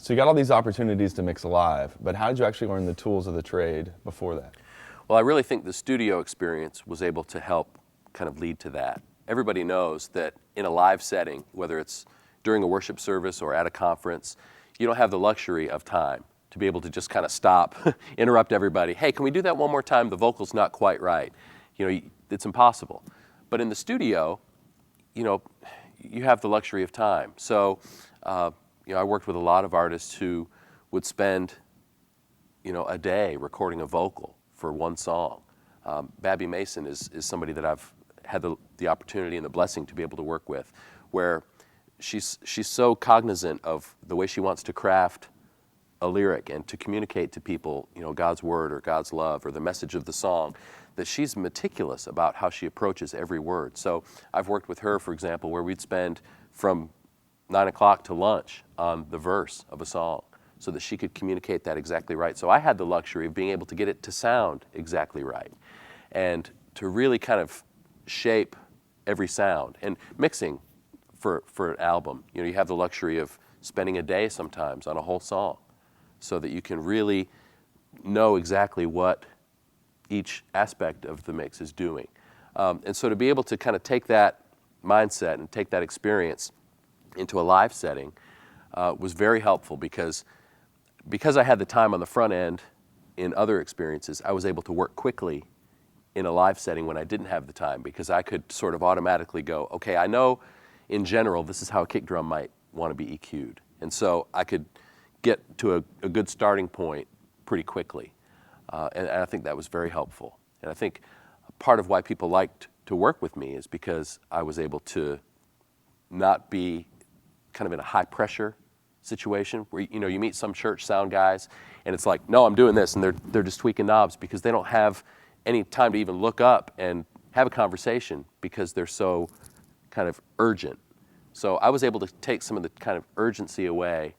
So you got all these opportunities to mix live, but how did you actually learn the tools of the trade before that? Well, I really think the studio experience was able to help kind of lead to that. Everybody knows that in a live setting, whether it's during a worship service or at a conference, you don't have the luxury of time to be able to just kind of stop, interrupt everybody. Hey, can we do that one more time? The vocal's not quite right. It's impossible. But in the studio, you have the luxury of time. So, I worked with a lot of artists who would spend, a day recording a vocal for one song. Babby Mason is somebody that I've had the opportunity and the blessing to be able to work with, where she's so cognizant of the way she wants to craft a lyric and to communicate to people, God's word or God's love or the message of the song, that she's meticulous about how she approaches every word. So I've worked with her, for example, where we'd spend from 9 o'clock to lunch on the verse of a song so that she could communicate that exactly right. So I had the luxury of being able to get it to sound exactly right and to really kind of shape every sound. And mixing for an album, you have the luxury of spending a day sometimes on a whole song so that you can really know exactly what each aspect of the mix is doing. And so to be able to kind of take that mindset and take that experience into a live setting was very helpful because I had the time on the front end in other experiences. I was able to work quickly in a live setting when I didn't have the time because I could sort of automatically go, okay, I know in general this is how a kick drum might want to be EQ'd. And so I could get to a good starting point pretty quickly. And I think that was very helpful. And I think part of why people liked to work with me is because I was able to not be kind of in a high pressure situation where you meet some church sound guys and it's like, no, I'm doing this, and they're just tweaking knobs because they don't have any time to even look up and have a conversation because they're so kind of urgent. So I was able to take some of the kind of urgency away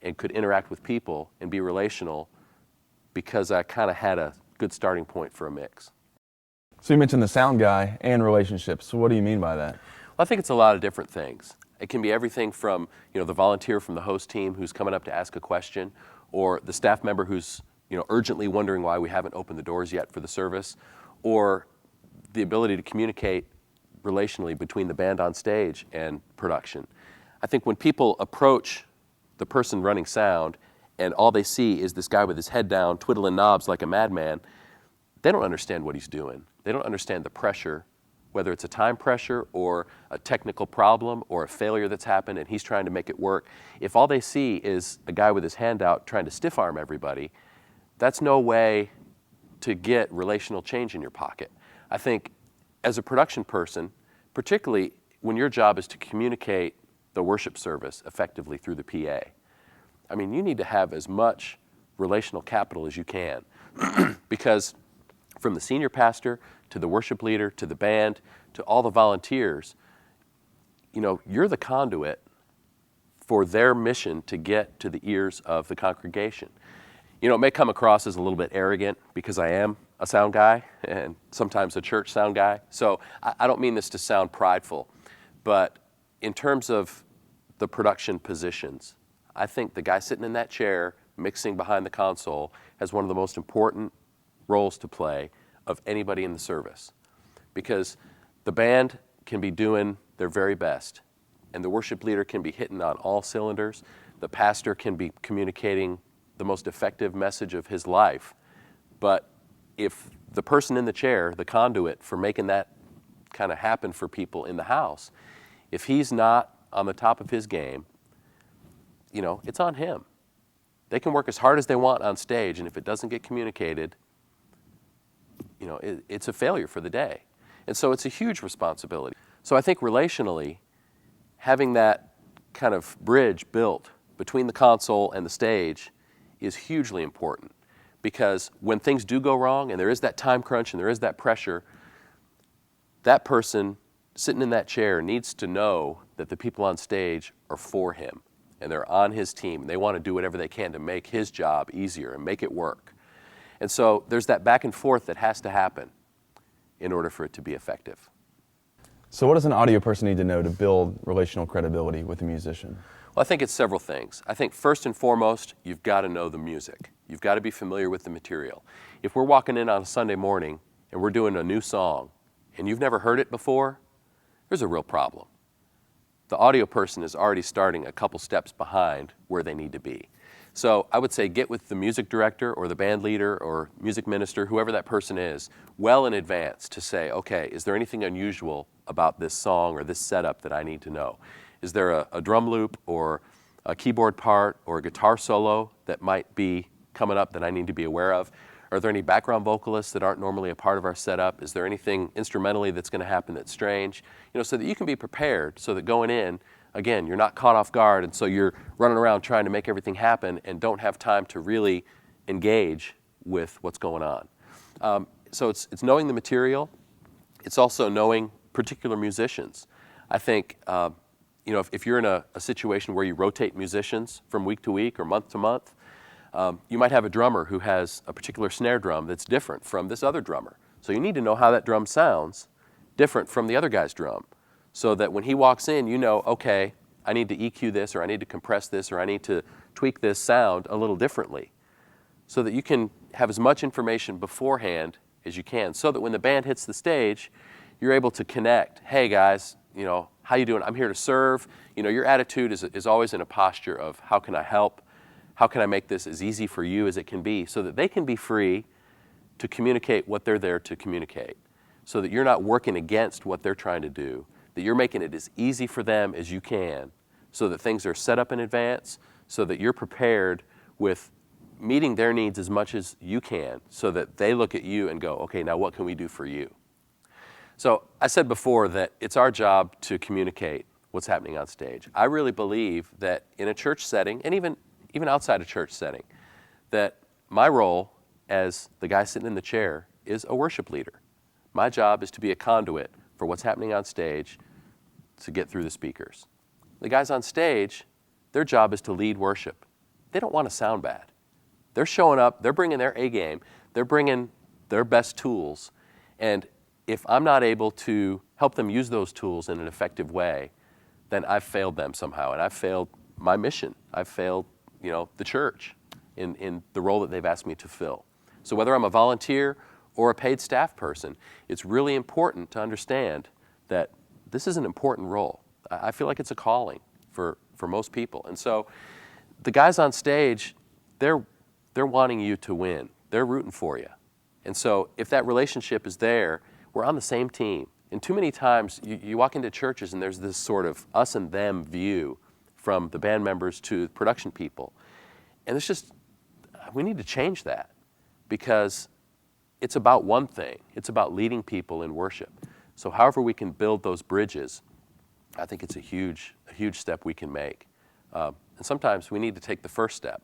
and could interact with people and be relational because I kind of had a good starting point for a mix. So you mentioned the sound guy and relationships. So what do you mean by that? Well, I think it's a lot of different things. It can be everything from, the volunteer from the host team who's coming up to ask a question, or the staff member who's, urgently wondering why we haven't opened the doors yet for the service, or the ability to communicate relationally between the band on stage and production. I think when people approach the person running sound and all they see is this guy with his head down, twiddling knobs like a madman, they don't understand what he's doing. They don't understand the pressure, whether it's a time pressure or a technical problem or a failure that's happened and he's trying to make it work. If all they see is a guy with his hand out trying to stiff arm everybody, that's no way to get relational change in your pocket. I think as a production person, particularly when your job is to communicate the worship service effectively through the PA, I mean, you need to have as much relational capital as you can because from the senior pastor to the worship leader to the band to all the volunteers, you're the conduit for their mission to get to the ears of the congregation. It may come across as a little bit arrogant because I am a sound guy and sometimes a church sound guy. So I don't mean this to sound prideful, but in terms of the production positions, I think the guy sitting in that chair mixing behind the console has one of the most important roles to play of anybody in the service, because the band can be doing their very best and the worship leader can be hitting on all cylinders. The pastor can be communicating the most effective message of his life. But if the person in the chair, the conduit for making that kind of happen for people in the house, if he's not on the top of his game, it's on him. They can work as hard as they want on stage, and if it doesn't get communicated, it's a failure for the day. And so it's a huge responsibility. So I think relationally, having that kind of bridge built between the console and the stage is hugely important, because when things do go wrong and there is that time crunch and there is that pressure, that person sitting in that chair needs to know that the people on stage are for him and they're on his team and they want to do whatever they can to make his job easier and make it work. And so there's that back and forth that has to happen in order for it to be effective. So what does an audio person need to know to build relational credibility with a musician? Well, I think it's several things. I think first and foremost, you've got to know the music. You've got to be familiar with the material. If we're walking in on a Sunday morning and we're doing a new song and you've never heard it before, there's a real problem. The audio person is already starting a couple steps behind where they need to be. So I would say get with the music director or the band leader or music minister, whoever that person is, well in advance to say, okay, is there anything unusual about this song or this setup that I need to know? Is there a drum loop or a keyboard part or a guitar solo that might be coming up that I need to be aware of? Are there any background vocalists that aren't normally a part of our setup? Is there anything instrumentally that's going to happen that's strange? You know, so that you can be prepared, so that going in, again, you're not caught off guard, and so you're running around trying to make everything happen and don't have time to really engage with what's going on. So it's knowing the material. It's also knowing particular musicians. I think, you know, if you're in a situation where you rotate musicians from week to week or month to month, you might have a drummer who has a particular snare drum that's different from this other drummer. So you need to know how that drum sounds different from the other guy's drum, so that when he walks in, you know, okay, I need to EQ this, or I need to compress this, or I need to tweak this sound a little differently, so that you can have as much information beforehand as you can, so that when the band hits the stage, you're able to connect. Hey guys, you know, how you doing? I'm here to serve. You know, your attitude is always in a posture of how can I help? How can I make this as easy for you as it can be, so that they can be free to communicate what they're there to communicate, so that you're not working against what they're trying to do, that you're making it as easy for them as you can, so that things are set up in advance, so that you're prepared with meeting their needs as much as you can, so that they look at you and go, okay, now what can we do for you? So I said before that it's our job to communicate what's happening on stage. I really believe that in a church setting, and even outside a church setting, that my role as the guy sitting in the chair is a worship leader. My job is to be a conduit for what's happening on stage to get through the speakers. The guys on stage, their job is to lead worship. They don't want to sound bad. They're showing up, they're bringing their A game, they're bringing their best tools, and if I'm not able to help them use those tools in an effective way, then I've failed them somehow, and I've failed my mission. I've failed, you know, the church in the role that they've asked me to fill. So whether I'm a volunteer or a paid staff person, it's really important to understand that this is an important role. I feel like it's a calling for most people. And so the guys on stage, they're wanting you to win. They're rooting for you. And so if that relationship is there, we're on the same team. And too many times you walk into churches and there's this sort of us and them view from the band members to production people. And it's just, we need to change that, because it's about one thing. It's about leading people in worship. So however we can build those bridges, I think it's a huge step we can make. And sometimes we need to take the first step.